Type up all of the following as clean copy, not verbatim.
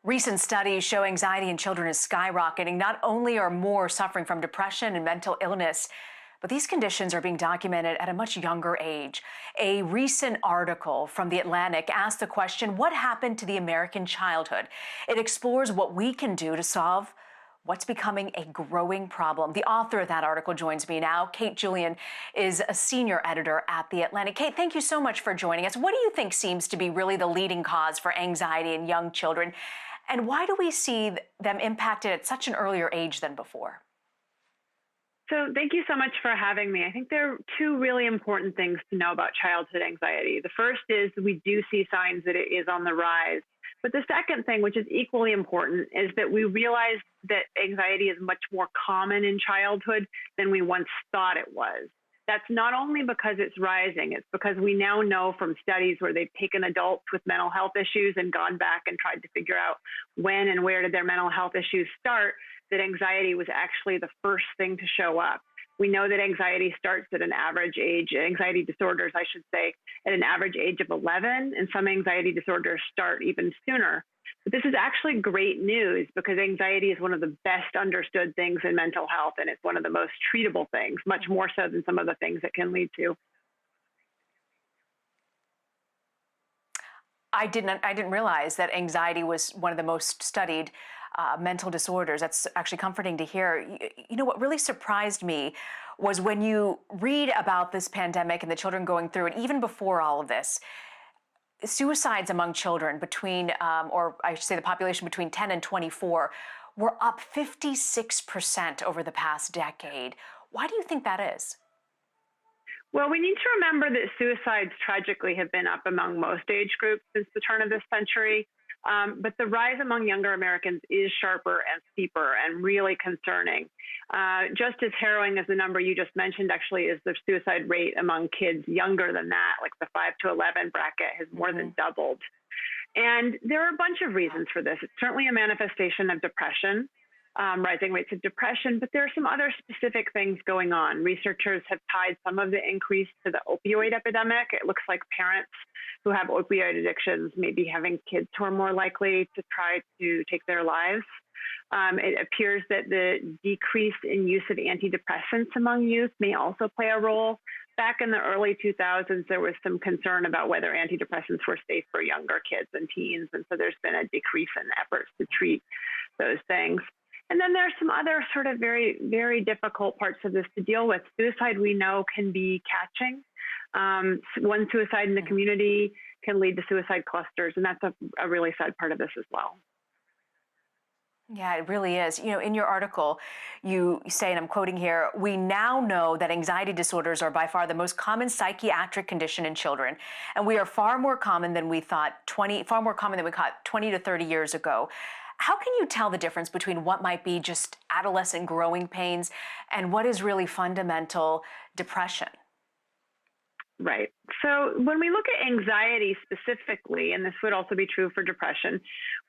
Recent studies show anxiety in children is skyrocketing. Not only are more suffering from depression and mental illness, but these conditions are being documented at a much younger age. A recent article from The Atlantic asked the question, what happened to the American childhood? It explores what we can do to solve what's becoming a growing problem. The author of that article joins me now. Julian is a senior editor at The Atlantic. Kate, thank you so much for joining us. What do you think seems to be really the leading cause for anxiety in young children? And why do we see them impacted at such an earlier age than before? So thank you so much for having me. I think there are two really important things to know about childhood anxiety. The first is we do see signs that it is on the rise. But the second thing, which is equally important, is that we realize that anxiety is much more common in childhood than we once thought it was. That's not only because it's rising, it's because we now know from studies where they've taken adults with mental health issues and gone back and tried to figure out when and where did their mental health issues start, that anxiety was actually the first thing to show up. We know that anxiety starts at an average age, anxiety disorders, I should say, at an average age of 11, and some anxiety disorders start even sooner. But this is actually great news because anxiety is one of the best understood things in mental health, and it's one of the most treatable things, much more so than some of the things it can lead to. I didn't realize that anxiety was one of the most studied mental disorders. That's actually comforting to hear. You know, what really surprised me was when you read about this pandemic and the children going through it, even before all of this, suicides among children between, or I should say the population between 10 and 24, were up 56% over the past decade. Why do you think that is? Well, we need to remember that suicides tragically have been up among most age groups since the turn of this century. But the rise among younger Americans is sharper and steeper and really concerning. Just as harrowing as the number you just mentioned actually is the suicide rate among kids younger than that, like the 5 to 11 bracket has more than doubled. And there are a bunch of reasons for this. It's certainly a manifestation of depression. Rising rates of depression, but there are some other specific things going on. Researchers have tied some of the increase to the opioid epidemic. It looks like parents who have opioid addictions may be having kids who are more likely to try to take their lives. It appears that the decrease in use of antidepressants among youth may also play a role. Back in the early 2000s, there was some concern about whether antidepressants were safe for younger kids and teens, and so there's been a decrease in efforts to treat those things. And then there's some other sort of very, very difficult parts of this to deal with. Suicide, we know, can be catching. One suicide in the community can lead to suicide clusters, and that's a really sad part of this as well. Yeah, it really is. You know, in your article, you say, and I'm quoting here, we now know that anxiety disorders are by far the most common psychiatric condition in children, and we are far more common than we thought 20 to 30 years ago. How can you tell the difference between what might be just adolescent growing pains and what is really fundamental depression? Right. So when we look at anxiety specifically, and this would also be true for depression,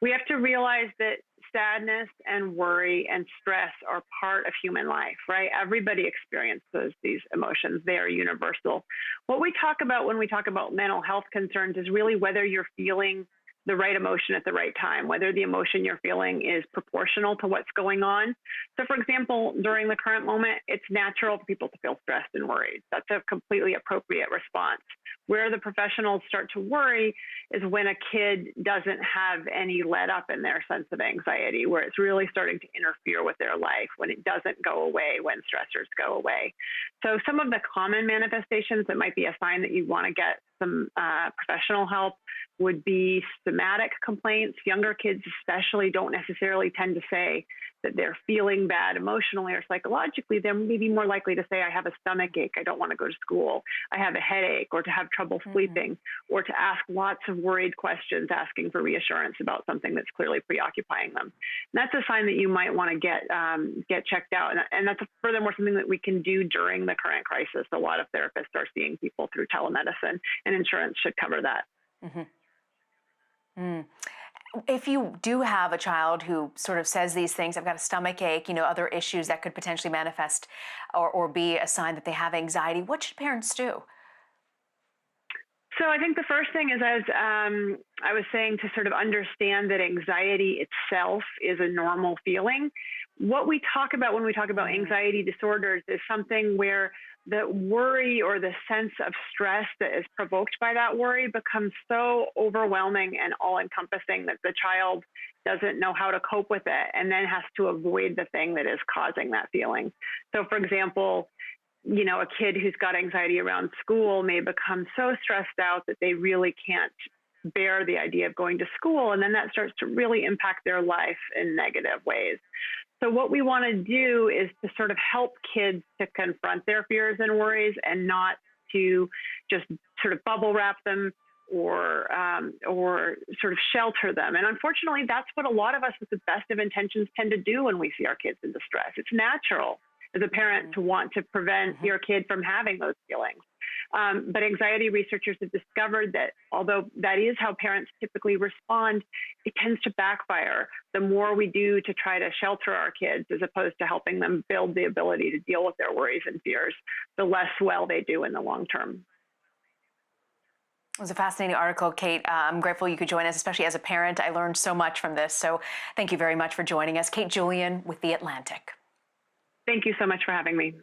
we have to realize that sadness and worry and stress are part of human life, right? Everybody experiences these emotions. They are universal. What we talk about when we talk about mental health concerns is really whether you're feeling the right emotion at the right time, whether the emotion you're feeling is proportional to what's going on. So for example, during the current moment, it's natural for people to feel stressed and worried. That's a completely appropriate response. Where the professionals start to worry is when a kid doesn't have any let up in their sense of anxiety, where it's really starting to interfere with their life, when it doesn't go away, when stressors go away. So some of the common manifestations that might be a sign that you want to get some professional help would be somatic complaints. Younger kids especially don't necessarily tend to say that they're feeling bad emotionally or psychologically. They're maybe more likely to say, I have a stomach ache, I don't want to go to school, I have a headache, or to have trouble sleeping, or to ask lots of worried questions, asking for reassurance about something that's clearly preoccupying them. And that's a sign that you might want to get checked out. And that's furthermore something that we can do during the current crisis. A lot of therapists are seeing people through telemedicine, and insurance should cover that. If you do have a child who sort of says these things, I've got a stomach ache, you know, other issues that could potentially manifest or be a sign that they have anxiety, what should parents do? So I think the first thing is, as I was saying, to sort of understand that anxiety itself is a normal feeling. What we talk about when we talk about anxiety disorders is something where the worry or the sense of stress that is provoked by that worry becomes so overwhelming and all encompassing that the child doesn't know how to cope with it and then has to avoid the thing that is causing that feeling. So, for example, a kid who's got anxiety around school may become so stressed out that they really can't bear the idea of going to school. And then that starts to really impact their life in negative ways. So what we want to do is to sort of help kids to confront their fears and worries and not to just sort of bubble wrap them or sort of shelter them. And unfortunately, that's what a lot of us with the best of intentions tend to do when we see our kids in distress. It's natural as a parent to want to prevent your kid from having those feelings. But anxiety researchers have discovered that although that is how parents typically respond, it tends to backfire the more we do to try to shelter our kids as opposed to helping them build the ability to deal with their worries and fears, the less well they do in the long term. It was a fascinating article, Kate. I'm grateful you could join us, especially as a parent. I learned so much from this. So thank you very much for joining us. Kate Julian with The Atlantic. Thank you so much for having me.